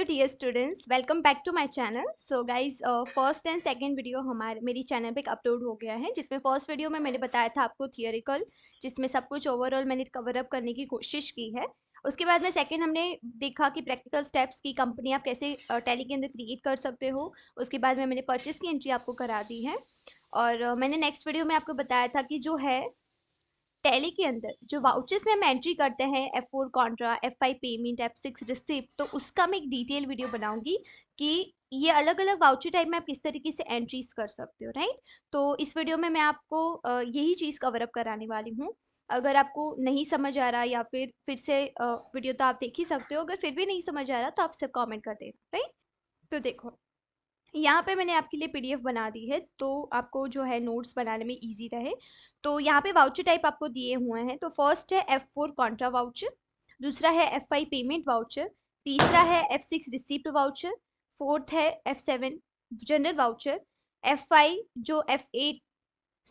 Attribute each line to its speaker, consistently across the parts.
Speaker 1: Hello dear students, welcome back to my channel. So guys, first and second video मेरी channel पे upload हो गया है, जिसमें फर्स्ट वीडियो में मैंने बताया था आपको थियोरिकल, जिसमें सब कुछ ओवरऑल मैंने कवर अप करने की कोशिश की है। उसके बाद में सेकंड हमने देखा कि प्रैक्टिकल स्टेप्स की कंपनी आप कैसे टैली के अंदर क्रिएट कर सकते हो। उसके बाद में मैंने परचेस की एंट्री आपको करा दी है। और मैंने नेक्स्ट वीडियो में आपको बताया था कि जो है टैली के अंदर जो वाउचर्स में हम एंट्री करते हैं, F4 Contra, F5 payment, F6 receipt, तो उसका मैं एक डिटेल वीडियो बनाऊंगी कि ये अलग अलग वाउचर टाइप में आप किस तरीके से एंट्रीज कर सकते हो, राइट। तो इस वीडियो में मैं आपको यही चीज़ कवर अप कराने वाली हूँ। अगर आपको नहीं समझ आ रहा या फिर से वीडियो तो आप देख ही सकते हो, अगर फिर भी नहीं समझ आ रहा तो आप सिर्फ कॉमेंट कर देना, राइट। तो देखो, यहाँ पे मैंने आपके लिए पीडीएफ बना दी है, तो आपको जो है नोट्स बनाने में इजी रहे। तो यहाँ पे वाउचर टाइप आपको दिए हुए हैं। तो फर्स्ट है F4 कॉन्ट्रा वाउचर, दूसरा है F5 पेमेंट वाउचर, तीसरा है F6 रिसिप्ट वाउचर, फोर्थ है F7 जनरल वाउचर, F5 जो F8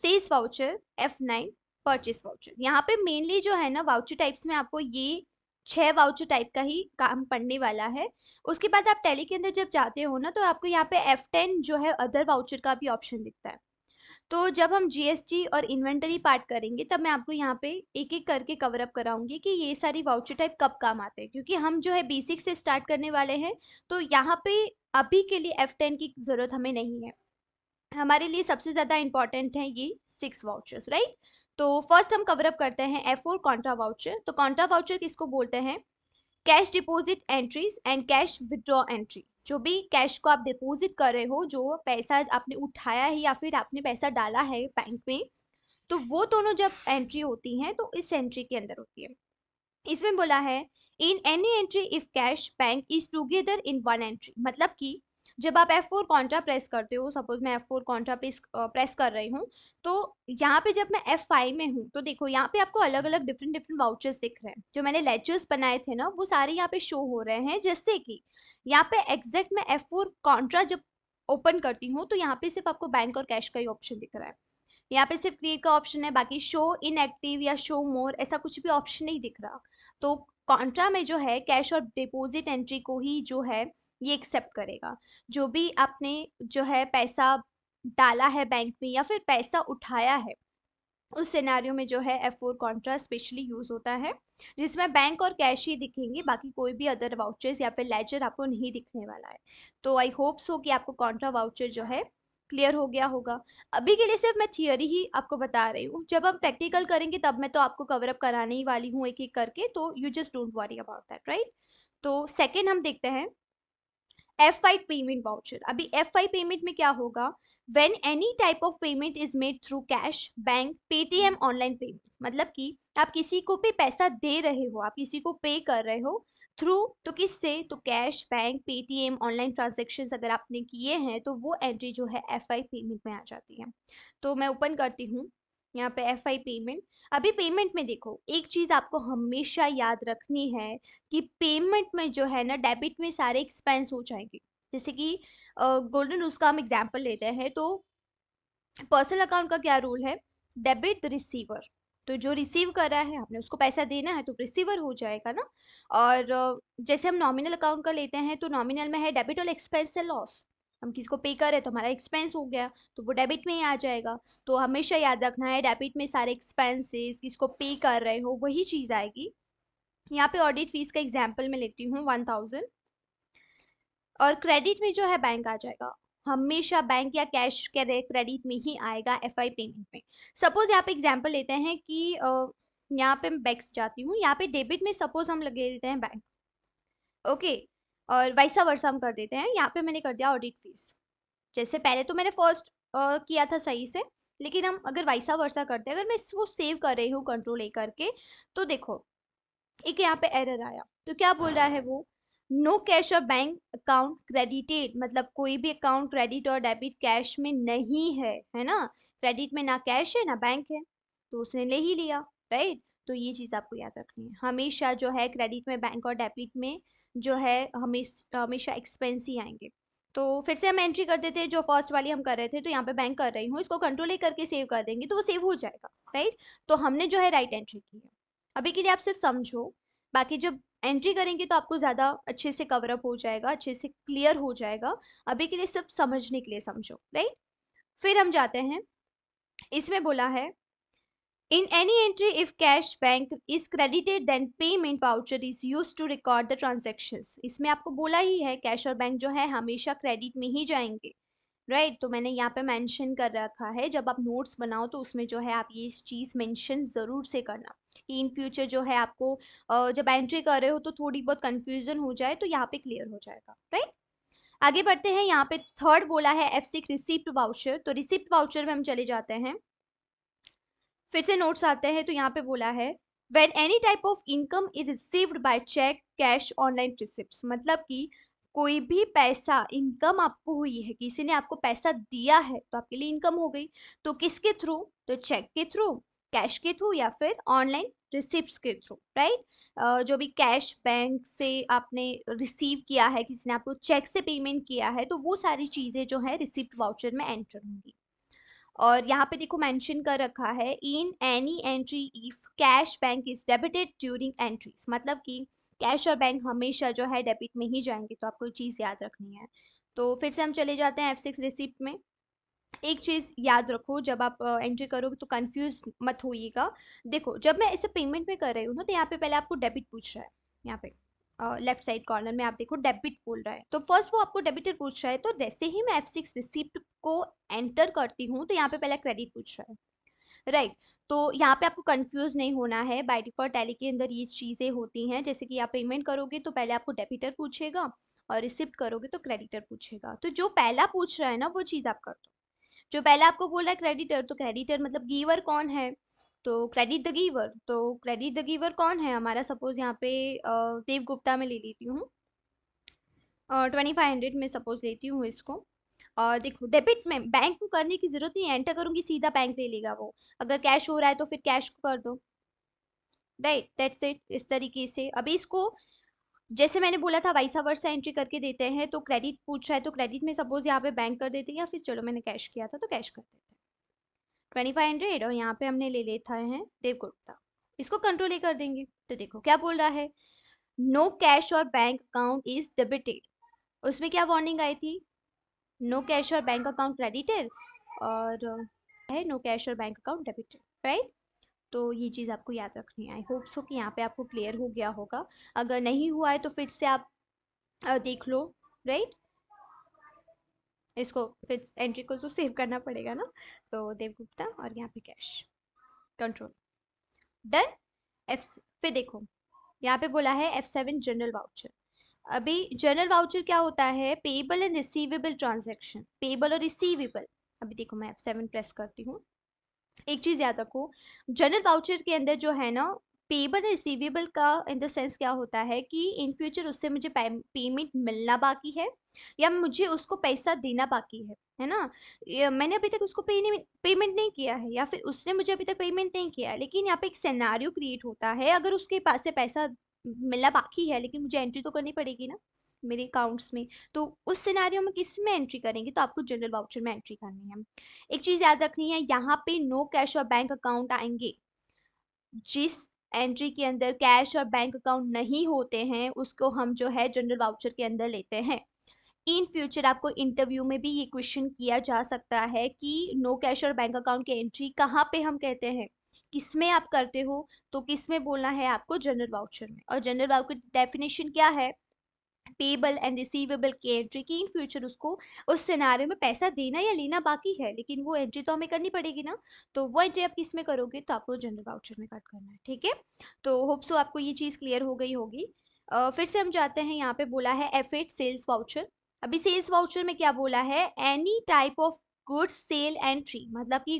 Speaker 1: sales voucher, F9 purchase voucher. यहाँ पे मेनली जो है ना वाउचर टाइप्स में आपको ये 6 वाउचर टाइप का ही काम पड़ने वाला है। उसके बाद आप टैली के अंदर जब जाते हो ना, तो आपको यहाँ पे F10 जो है अदर वाउचर का भी ऑप्शन दिखता है। तो जब हम जीएसटी और इन्वेंटरी पार्ट करेंगे, तब मैं आपको यहाँ पे एक एक करके कवर अप कराऊंगी कि ये सारी वाउचर टाइप कब काम आते हैं, क्योंकि हम जो है बेसिक से स्टार्ट करने वाले हैं। तो यहाँ पे अभी के लिए F10 की जरूरत हमें नहीं है। हमारे लिए सबसे ज़्यादा इंपॉर्टेंट है ये 6 वाउचर्स, राइट। तो फर्स्ट हम कवर अप करते हैं F4 कॉन्ट्रा वाउचर। तो कॉन्ट्रा वाउचर किसको बोलते हैं? Cash deposit entries and cash withdraw entry. जो भी कैश को आप डिपॉजिट कर रहे हो, जो पैसा आपने उठाया है या फिर आपने पैसा डाला है बैंक में, तो वो दोनों जब एंट्री होती हैं तो इस एंट्री के अंदर होती है। इसमें बोला है in any entry if cash bank is together in one entry. मतलब कि जब आप F4 कॉन्ट्रा प्रेस करते हो, सपोज मैं F4 कॉन्ट्रा पे प्रेस कर रही हूँ, तो यहाँ पे जब मैं F5 में हूँ, तो देखो यहाँ पे आपको अलग अलग डिफरेंट डिफरेंट वाउचर्स दिख रहे हैं। जो मैंने लेजर्स बनाए थे ना, वो सारे यहाँ पे शो हो रहे हैं। जैसे कि यहाँ पे एग्जैक्ट मैं F4 कॉन्ट्रा जब ओपन करती हूँ, तो यहाँ पे सिर्फ आपको बैंक और कैश का ही ऑप्शन दिख रहा है। यहाँ पे सिर्फ क्रिएट का ऑप्शन है, बाकी शो इनएक्टिव या शो मोर ऐसा कुछ भी ऑप्शन नहीं दिख रहा। तो कॉन्ट्रा में जो है कैश और डिपॉजिट एंट्री को ही जो है ये एक्सेप्ट करेगा। जो भी आपने जो है पैसा डाला है बैंक में या फिर पैसा उठाया है, उस सिनेरियो में जो है F4 कॉन्ट्रा स्पेशली यूज होता है, जिसमें बैंक और कैश ही दिखेंगे, बाकी कोई भी अदर वाउचर्स या फिर लेजर आपको नहीं दिखने वाला है। तो आई होप सो कि आपको कॉन्ट्रा वाउचर जो है क्लियर हो गया होगा। अभी के लिए सिर्फ मैं थियोरी ही आपको बता रही हूँ, जब हम प्रैक्टिकल करेंगे तब मैं तो आपको कवर अप कराने ही वाली हूँ एक एक करके, तो you just don't worry about that, right. तो सेकेंड हम देखते हैं F5 पेमेंट वाउचर। अभी F5 पेमेंट में क्या होगा? When any type of payment is made through cash, bank, Paytm, online payment. मतलब कि आप किसी को भी पैसा दे रहे हो, आप किसी को पे कर रहे हो थ्रू, तो किससे? तो cash, bank, Paytm, online transaction अगर आपने किए हैं, तो वो एंट्री जो है F5 पेमेंट में आ जाती है। तो मैं ओपन करती हूँ यहाँ पे F5 पेमेंट। अभी पेमेंट में देखो, एक चीज आपको हमेशा याद रखनी है कि पेमेंट में जो है ना, डेबिट में सारे एक्सपेंस हो जाएंगे। जैसे कि गोल्डन उसका हम एग्जांपल लेते हैं, तो पर्सनल अकाउंट का क्या रूल है? Debit receiver. तो जो रिसीव कर रहा है, आपने उसको पैसा देना है तो रिसीवर हो जाएगा ना। और जैसे हम नॉमिनल अकाउंट का लेते हैं, तो नॉमिनल में है डेबिट और एक्सपेंस से लॉस। हम किसी को पे कर रहे हैं तो हमारा एक्सपेंस हो गया, तो वो डेबिट में ही आ जाएगा। तो हमेशा याद रखना है, डेबिट में सारे एक्सपेंसेस, किसको पे कर रहे हो, वही चीज़ आएगी। यहाँ पे ऑडिट फीस का एग्जाम्पल मैं लेती हूँ 1000। और क्रेडिट में जो है बैंक आ जाएगा। हमेशा बैंक या कैश क्रेडिट में ही आएगा F5 पेमेंट में। सपोज यहाँ पे एग्जांपल लेते हैं कि यहाँ पे मैं बैक्स जाती हूँ, यहाँ पे डेबिट में सपोज हम लगे देते हैं बैंक, ओके। और वैसा वर्षा हम कर देते हैं, यहाँ पे मैंने कर दिया ऑडिट फीस। जैसे पहले तो मैंने फर्स्ट किया था सही से, लेकिन हम अगर वैसा वर्षा करते हैं, अगर मैं इसको सेव कर रही हूँ कंट्रोल ए करके, तो देखो एक यहाँ पे एरर आया। तो क्या बोल रहा है वो? नो कैश और बैंक अकाउंट क्रेडिटेड। मतलब कोई भी अकाउंट क्रेडिट और डेबिट कैश में नहीं है ना। क्रेडिट में ना कैश है ना बैंक है, तो उसने ले ही लिया, राइट। तो ये चीज़ आपको याद रखनी है, हमेशा जो है क्रेडिट में, बैंक और डेबिट में जो है हमेशा एक्सपेंस ही आएंगे। तो फिर से हम एंट्री कर देते हैं जो फर्स्ट वाली हम कर रहे थे। तो यहाँ पे बैंक कर रही हूँ, इसको कंट्रोल ही करके सेव कर देंगे तो वो सेव हो जाएगा, राइट। तो हमने जो है राइट एंट्री की है। अभी के लिए आप सिर्फ समझो बाकी जब एंट्री करेंगे तो आपको ज़्यादा अच्छे से कवर अप हो जाएगा, अच्छे से क्लियर हो जाएगा। अभी के लिए सिर्फ समझने के लिए समझो, राइट। फिर हम जाते हैं, इसमें बोला है in any entry if cash bank is credited then payment voucher is used to record the transactions। इसमें आपको बोला ही है कैश और बैंक जो है हमेशा क्रेडिट में ही जाएंगे, राइट। तो मैंने यहाँ पे मेंशन कर रखा है, जब आप नोट्स बनाओ तो उसमें जो है आप ये चीज़ मेंशन ज़रूर से करना कि इन फ्यूचर जो है आपको जब एंट्री कर रहे हो तो थोड़ी बहुत कंफ्यूजन हो जाए तो यहाँ पे क्लियर हो जाएगा, राइट। आगे बढ़ते हैं, यहाँ पे थर्ड बोला है F6 रिसिप्ट वाउचर। तो रिसिप्ट वाउचर में हम चले जाते हैं, फिर से नोट्स आते हैं। तो यहाँ पे बोला है when any type of income is received by cheque cash online receipts, मतलब कि कोई भी पैसा इनकम आपको हुई है, किसी ने आपको पैसा दिया है तो आपके लिए इनकम हो गई। तो किसके थ्रू? तो चेक के थ्रू, कैश के थ्रू, या फिर ऑनलाइन रिसिप्ट्स के थ्रू, राइट। जो भी कैश बैंक से आपने रिसीव किया है, किसी ने आपको चेक से पेमेंट किया है, तो वो सारी चीज़ें जो है रिसिप्ट वाउचर में एंटर होंगी। और यहाँ पे देखो मेंशन कर रखा है in any entry if cash bank is debited during entries, मतलब कि कैश और बैंक हमेशा जो है डेबिट में ही जाएंगे, तो आपको चीज़ याद रखनी है। तो फिर से हम चले जाते हैं F6 रिसिप्ट में। एक चीज़ याद रखो, जब आप एंट्री करोगे तो कंफ्यूज मत होइएगा। देखो जब मैं इसे पेमेंट में कर रही हूँ ना, तो यहाँ पे पहले आपको डेबिट पूछ रहा है, यहाँ पे लेफ्ट साइड कॉर्नर में आप देखो डेबिट बोल रहा है, तो फर्स्ट वो आपको डेबिटर पूछ रहा है। तो जैसे ही मैं F6 रिसिप्ट को एंटर करती हूँ तो यहाँ पे पहले क्रेडिट पूछ रहा है, राइट। तो यहाँ पे आपको कंफ्यूज नहीं होना है, बाय डिफॉल्ट टैली के अंदर ये चीज़ें होती हैं, जैसे कि आप पेमेंट करोगे तो पहले आपको डेबिटर पूछेगा और रिसिप्ट करोगे तो क्रेडिटर पूछेगा। तो जो पहला पूछ रहा है ना वो चीज़ आप कर दो। जो पहले आपको बोल रहा है क्रेडिटर, तो क्रेडिटर मतलब गिवर कौन है? तो क्रेडिट द गिवर। तो क्रेडिट द गिवर कौन है हमारा? सपोज यहाँ पे देव गुप्ता में ले लेती हूँ, 2500 में सपोज लेती हूँ इसको। और देखो डेबिट में बैंक को करने की जरूरत नहीं है, एंटर करूंगी सीधा बैंक ले लेगा वो। अगर कैश हो रहा है तो फिर कैश को कर दो, राइट, दैट्स इट। इस तरीके से अभी इसको जैसे मैंने बोला था वैसा वर्सा एंट्री करके देते हैं। तो क्रेडिट पूछ रहा है तो क्रेडिट में सपोज यहाँ पे बैंक कर देते हैं, या फिर चलो मैंने कैश किया था तो कैश कर देते हैं 2500, और यहाँ पे हमने ले लेता है देव गुप्ता, इसको कंट्रोल ए कर देंगे। तो देखो क्या बोल रहा है, नो कैश और बैंक अकाउंट इज डेबिटेड। उसमें क्या वार्निंग आई थी? नो कैश और बैंक अकाउंट क्रेडिटेड, और है नो कैश और बैंक अकाउंट डेबिटेड, राइट। तो ये चीज़ आपको याद रखनी है। आई होप सो कि यहाँ पे आपको क्लियर हो गया होगा। अगर नहीं हुआ है तो फिर से आप देख लो, राइट। इसको फिर एंट्री को तो सेव करना पड़ेगा ना। तो देवगुप्ता और यहाँ पे कैश, कंट्रोल, डन। एफ फिर देखो यहाँ पे बोला है F7 जनरल वाउचर। अभी जनरल वाउचर क्या होता है? Payable and receivable transaction, payable और रिसीवेबल। अभी देखो मैं F7 प्रेस करती हूँ। एक चीज याद रखो, जनरल वाउचर के अंदर जो है ना, पेबल रिसीवेबल का इन द सेंस क्या होता है कि इन फ्यूचर उससे मुझे पेमेंट मिलना बाकी है, या मुझे उसको पैसा देना बाकी है ना। मैंने अभी तक उसको पेमेंट नहीं किया है, या फिर उसने मुझे अभी तक पेमेंट नहीं किया है, लेकिन यहाँ पे एक सिनेरियो क्रिएट होता है, अगर उसके पास से पैसा मिलना बाकी है लेकिन मुझे एंट्री तो करनी पड़ेगी ना मेरे अकाउंट्स में। तो उस सिनेरियो में किस में एंट्री करेंगे? तो आपको जनरल वाउचर में एंट्री करनी है। एक चीज याद रखनी है, यहाँ पे नो कैश और बैंक अकाउंट आएंगे। जिस एंट्री के अंदर कैश और बैंक अकाउंट नहीं होते हैं उसको हम जो है जनरल वाउचर के अंदर लेते हैं। इन फ्यूचर आपको इंटरव्यू में भी ये क्वेश्चन किया जा सकता है कि नो कैश और बैंक अकाउंट की एंट्री कहाँ पे हम कहते हैं, किसमें आप करते हो? तो किसमें बोलना है आपको? जनरल वाउचर में। और जनरल वाउचर डेफिनेशन क्या है? पेबल एंड रिसीवेबल की एंट्री की इन फ्यूचर उसको उस सिनारियो में पैसा देना या लेना बाकी है, लेकिन वो एंट्री तो हमें करनी पड़ेगी ना। तो वो एंट्री आप किस में करोगे? तो आपको जनरल वाउचर में कट करना है, ठीक है। तो होप सो आपको ये चीज़ क्लियर हो गई होगी। फिर से हम जाते हैं, यहाँ पे बोला है F8 सेल्स वाउचर। अभी सेल्स वाउचर में क्या बोला है? Any type of goods sale entry, मतलब कि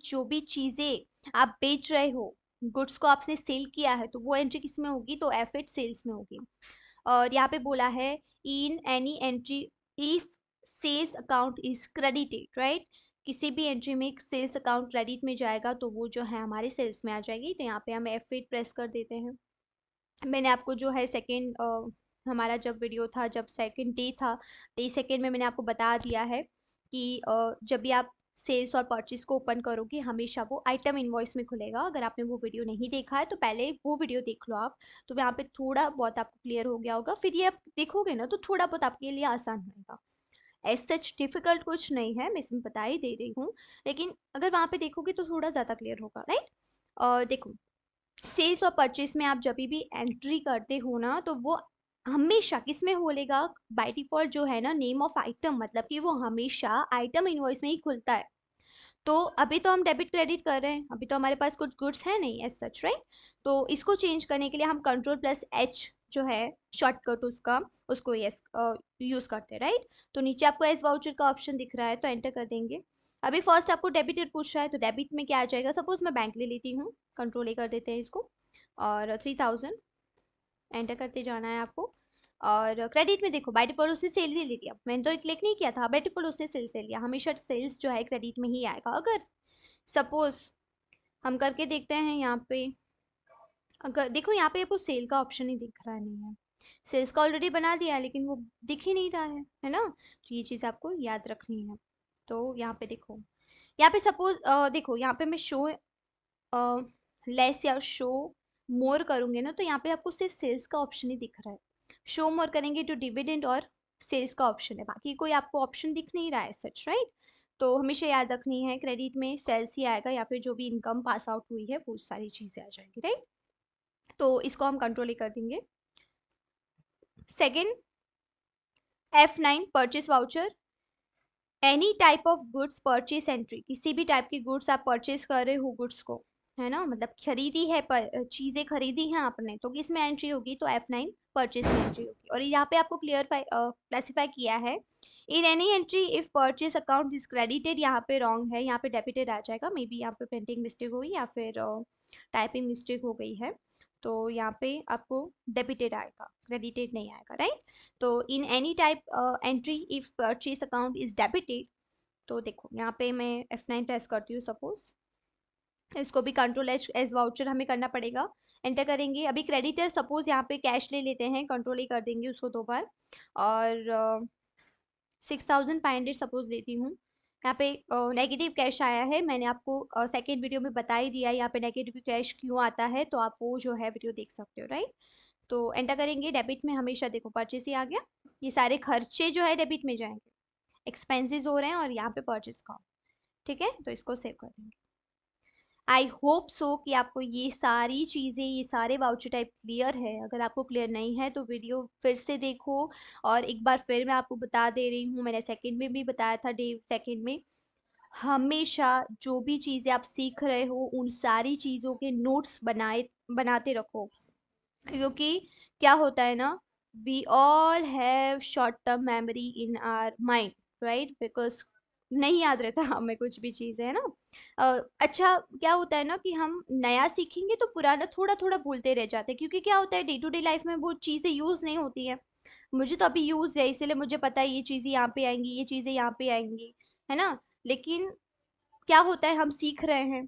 Speaker 1: जो भी चीज़ें आप बेच रहे हो, गुड्स को आपने सेल किया है, तो वो एंट्री किस में होगी? तो F8 सेल्स में होगी। और यहाँ पे बोला है in any entry if sales account is credited, right. किसी भी एंट्री में सेल्स अकाउंट क्रेडिट में जाएगा तो वो जो है हमारे सेल्स में आ जाएगी। तो यहाँ पे हम F8 प्रेस कर देते हैं। मैंने आपको जो है सेकेंड हमारा जब वीडियो था, जब सेकेंड डे था, डे सेकेंड में मैंने आपको बता दिया है कि जब भी आप सेल्स और परचेज को ओपन करोगे हमेशा वो आइटम इनवॉइस में खुलेगा। अगर आपने वो वीडियो नहीं देखा है तो पहले वो वीडियो देख लो आप, तो वहाँ पे थोड़ा बहुत आपको क्लियर हो गया होगा। फिर ये आप देखोगे ना तो थोड़ा बहुत आपके लिए आसान होगा। एज सच डिफिकल्ट कुछ नहीं है, मैं इसमें बता ही दे रही हूँ, लेकिन अगर वहाँ पे देखोगे तो थोड़ा ज़्यादा क्लियर होगा, राइट। और देखो, सेल्स और परचेस में आप जब भी एंट्री करते हो ना तो वो हमेशा किस में बोलेगा, बाय डिफॉल्ट जो है ना नेम ऑफ आइटम, मतलब कि वो हमेशा आइटम इनवॉइस में ही खुलता है। तो अभी तो हम डेबिट क्रेडिट कर रहे हैं, अभी तो हमारे पास कुछ गुड्स है नहीं एज सच, राइट। तो इसको चेंज करने के लिए हम कंट्रोल+H जो है शॉर्टकट उसका, उसको यस यूज़ करते हैं, राइट। तो नीचे आपको एस वाउचर का ऑप्शन दिख रहा है तो एंटर कर देंगे। अभी फर्स्ट आपको डेबिटेड पूछ रहा है तो डेबिट में क्या आ जाएगा, सपोज मैं बैंक ले लेती हूँ, कंट्रोल कर देते हैं इसको, और 3000 एंटर करते जाना है आपको। और क्रेडिट में देखो बाय डिफॉल्ट उसने सेल ले लिया, मैंने तो क्लिक नहीं किया था, बाय डिफॉल्ट उसने सेल्स ले लिया। हमेशा सेल्स जो है क्रेडिट में ही आएगा। अगर सपोज हम करके देखते हैं यहाँ पे, अगर देखो यहाँ पे आपको सेल का ऑप्शन ही दिख रहा नहीं है, सेल्स का ऑलरेडी बना दिया है लेकिन वो दिख ही नहीं रहा है ना। तो ये चीज़ आपको याद रखनी है। तो यहाँ पे देखो, यहाँ पे सपोज देखो यहाँ पे मैं शो लेस या शो मोर करूँगे ना तो यहाँ पे आपको सिर्फ सेल्स का ऑप्शन ही दिख रहा है। शो मोर करेंगे तो डिविडेंड और सेल्स का ऑप्शन है, बाकी कोई आपको ऑप्शन दिख नहीं रहा है सच, राइट। तो हमेशा याद रखनी है, क्रेडिट में सेल्स ही आएगा या फिर जो भी इनकम पास आउट हुई है वो सारी चीज़ें आ जाएंगी, राइट। तो इसको हम कंट्रोल ही कर देंगे। Second, F9 purchase voucher, any type of goods purchase entry, किसी भी टाइप की गुड्स आप परचेस कर रहे हो गुड्स को, है ना, मतलब खरीदी है पर चीज़ें खरीदी हैं आपने तो किस में एंट्री होगी, तो F9 परचेस में एंट्री होगी। और यहाँ पे आपको क्लासीफाई किया है, in any entry if purchase account is credited, यहाँ पे रॉन्ग है, यहाँ पे डेबिटेड आ जाएगा, मे बी यहाँ पे प्रिंटिंग मिस्टेक हुई या फिर टाइपिंग मिस्टेक हो गई है। तो यहाँ पे आपको डेबिटेड आएगा, क्रेडिटेड नहीं आएगा, राइट। तो in any type entry if purchase account is debited, तो देखो यहाँ पे मैं F9 प्रेस करती हूँ सपोज, इसको भी कंट्रोल एज वाउचर हमें करना पड़ेगा, एंटर करेंगे। अभी क्रेडिटर सपोज यहाँ पे कैश ले लेते हैं, कंट्रोल ही कर देंगे उसको दो बार, और 6500 सपोज लेती हूँ। यहाँ पे नेगेटिव कैश आया है, मैंने आपको सेकेंड वीडियो में बता ही दिया है यहाँ पे नेगेटिव कैश क्यों आता है, तो आप वो जो है वीडियो देख सकते हो, राइट। तो एंटर करेंगे, डेबिट में हमेशा देखो परचेस ही आ गया, ये सारे खर्चे जो है डेबिट में जाएंगे, एक्सपेंसेस हो रहे हैं और यहाँ पे परचेस का, ठीक है। तो इसको सेव कर देंगे। आई होप सो कि आपको ये सारी चीज़ें, ये सारे वाउचर टाइप क्लियर है। अगर आपको क्लियर नहीं है तो वीडियो फिर से देखो, और एक बार फिर मैं आपको बता दे रही हूँ, मैंने सेकंड में भी बताया था, डे सेकंड में हमेशा जो भी चीज़ें आप सीख रहे हो उन सारी चीज़ों के नोट्स बनाते रखो, क्योंकि क्या होता है ना, we all have short term memory in our mind, right, because नहीं याद रहता हमें कुछ भी चीज़ें, है ना। अच्छा क्या होता है ना कि हम नया सीखेंगे तो पुराना थोड़ा थोड़ा भूलते रह जाते हैं, क्योंकि क्या होता है डे टू डे लाइफ में वो चीज़ें यूज़ नहीं होती हैं। मुझे तो अभी यूज़ है इसलिए मुझे पता है ये चीज़ें यहाँ पे आएंगी, ये चीज़ें यहाँ पे आएंगी, है ना। लेकिन क्या होता है हम सीख रहे हैं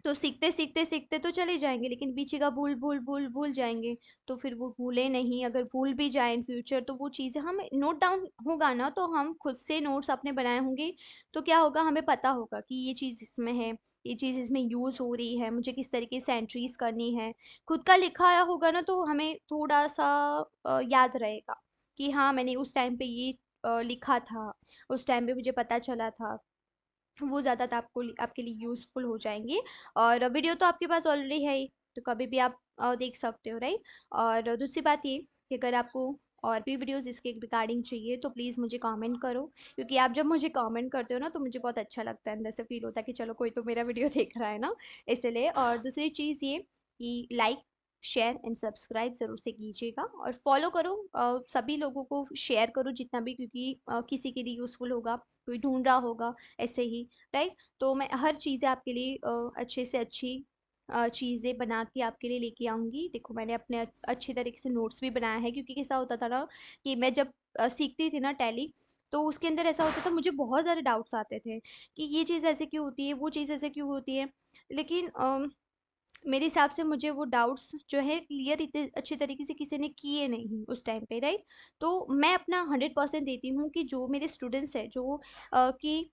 Speaker 1: तो सीखते सीखते सीखते तो चले जाएंगे, लेकिन पीछे का भूल भूल भूल भूल जाएंगे। तो फिर वो भूले नहीं, अगर भूल भी जाए इन फ्यूचर तो वो चीज़ें हमें नोट डाउन होगा ना, तो हम खुद से नोट्स अपने बनाए होंगे, तो क्या होगा हमें पता होगा कि ये चीज़ इसमें है, ये चीज़ इसमें यूज़ हो रही है, मुझे किस तरीके से एंट्रीज करनी है। खुद का लिखा आया होगा ना तो हमें थोड़ा सा याद रहेगा कि हाँ मैंने उस टाइम पे ये लिखा था, उस टाइम पे मुझे पता चला था। वो ज़्यादा आपको आपके लिए यूज़फुल हो जाएंगे। और वीडियो तो आपके पास ऑलरेडी है ही, तो कभी भी आप देख सकते हो, राइट। और दूसरी बात ये कि अगर आपको और भी वीडियोस इसके रिगार्डिंग चाहिए तो प्लीज़ मुझे कमेंट करो, क्योंकि आप जब मुझे कमेंट करते हो ना तो मुझे बहुत अच्छा लगता है, अंदर से फील होता है कि चलो कोई तो मेरा वीडियो देख रहा है ना, इसलिए। और दूसरी चीज़ ये कि लाइक शेयर एंड सब्सक्राइब ज़रूर से कीजिएगा, और फॉलो करो, सभी लोगों को शेयर करो जितना भी, क्योंकि किसी के लिए यूज़फुल होगा, कोई ढूंढ रहा होगा ऐसे ही, राइट। तो मैं हर चीज़ें आपके लिए अच्छे से अच्छी चीज़ें बना के आपके लिए लेके आऊँगी। देखो मैंने अपने अच्छी तरीके से नोट्स भी बनाया है, क्योंकि कैसा होता था ना कि मैं जब सीखती थी ना टैली, तो उसके अंदर ऐसा होता था मुझे बहुत सारे डाउट्स आते थे कि ये चीज़ ऐसे क्यों होती है, वो चीज़ ऐसे क्यों होती है। लेकिन मेरे हिसाब से मुझे वो डाउट्स जो है क्लियर इतने अच्छे तरीके से किसी ने किए नहीं उस टाइम पे, राइट। तो मैं अपना 100% देती हूँ कि जो मेरे स्टूडेंट्स हैं जो कि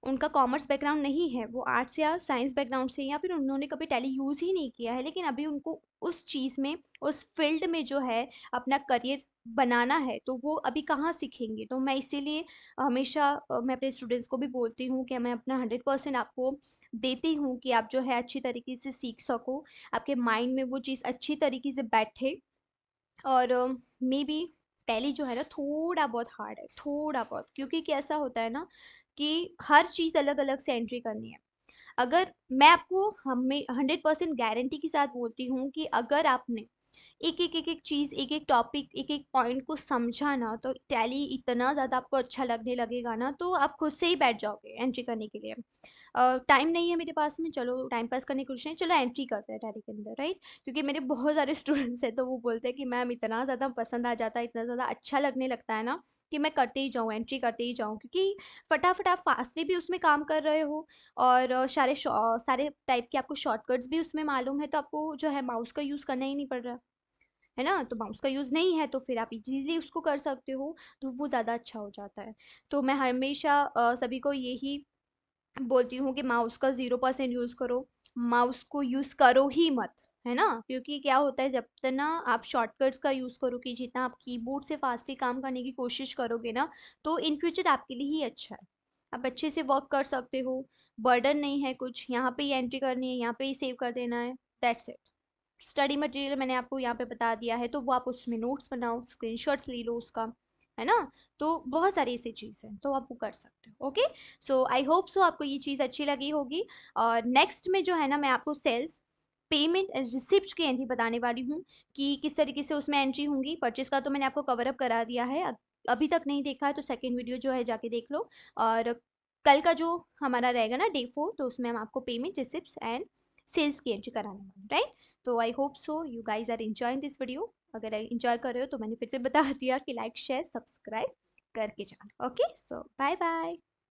Speaker 1: उनका कॉमर्स बैकग्राउंड नहीं है, वो आर्ट्स या साइंस बैकग्राउंड से, या फिर उन्होंने कभी टैली यूज़ ही नहीं किया है, लेकिन अभी उनको उस चीज़ में, उस फील्ड में जो है अपना करियर बनाना है, तो वो अभी कहाँ सीखेंगे। तो मैं इसीलिए हमेशा मैं अपने स्टूडेंट्स को भी बोलती हूँ कि मैं अपना 100% आपको देती हूँ कि आप जो है अच्छी तरीके से सीख सको, आपके माइंड में वो चीज़ अच्छी तरीके से बैठे। और मे बी टैली जो है ना थोड़ा बहुत हार्ड है, थोड़ा बहुत, क्योंकि कैसा होता है ना कि हर चीज़ अलग अलग से एंट्री करनी है। अगर मैं आपको हमें 100% गारंटी के साथ बोलती हूँ कि अगर आपने एक एक चीज़, एक एक टॉपिक, एक एक पॉइंट को समझा ना, तो टैली इतना ज़्यादा आपको अच्छा लगने लगेगा ना, तो आप खुद से ही बैठ जाओगे एंट्री करने के लिए। टाइम नहीं है मेरे पास में, चलो टाइम पास करने की कोशिश नहीं, चलो एंट्री करते हैं टैली के अंदर, राइट। क्योंकि मेरे बहुत सारे स्टूडेंट्स हैं, तो वो बोलते हैं कि मैम इतना ज़्यादा पसंद आ जाता है, इतना ज़्यादा अच्छा लगने लगता है ना, कि मैं करते ही जाऊँ, एंट्री करते ही जाऊँ, क्योंकि फटाफट आप फास्टली भी उसमें काम कर रहे हो, और सारे टाइप के आपको शॉर्टकट्स भी उसमें मालूम है, तो आपको जो है माउस का यूज़ करना ही नहीं पड़ रहा है ना। तो माउस का यूज़ नहीं है, तो फिर आप इजीली उसको कर सकते हो, तो वो ज़्यादा अच्छा हो जाता है। तो मैं हमेशा सभी को यही बोलती हूँ कि माउस का 0% यूज़ करो, माउस को यूज़ करो ही मत, है ना। क्योंकि क्या होता है, जब तक ना आप शॉर्टकट्स का यूज़ करोगे, जितना आप कीबोर्ड से फास्टली काम करने की कोशिश करोगे ना, तो इन फ्यूचर आपके लिए ही अच्छा है। आप अच्छे से वर्क कर सकते हो, बर्डन नहीं है कुछ, यहाँ पे ही एंट्री करनी है, यहाँ पे ही सेव कर देना है, दैट्स इट। स्टडी मटेरियल मैंने आपको यहाँ पे बता दिया है, तो वो आप उसमें नोट्स बनाओ, स्क्रीनशॉट्स ले लो उसका, है ना। तो बहुत सारी ऐसी चीज़ है, तो आप वो कर सकते हो। ओके, सो आई होप सो आपको ये चीज़ अच्छी लगी होगी। और नेक्स्ट में जो है ना, मैं आपको सेल्स पेमेंट रिसिप्ट की एंट्री बताने वाली हूँ कि किस तरीके से उसमें एंट्री होंगी। परचेस का तो मैंने आपको कवर अप करा दिया है, अभी तक नहीं देखा है तो सेकेंड वीडियो जो है जाके देख लो। और कल का जो हमारा रहेगा ना डे 4, तो उसमें हम आपको पेमेंट रिसिप्ट एंड सेल्स की एंट्री कराने वाले, राइट। तो I hope so you guys are enjoying this video. अगर एंजॉय कर रहे हो तो मैंने फिर से बता दिया कि लाइक शेयर सब्सक्राइब करके जाना। ओके, सो बाय बाय।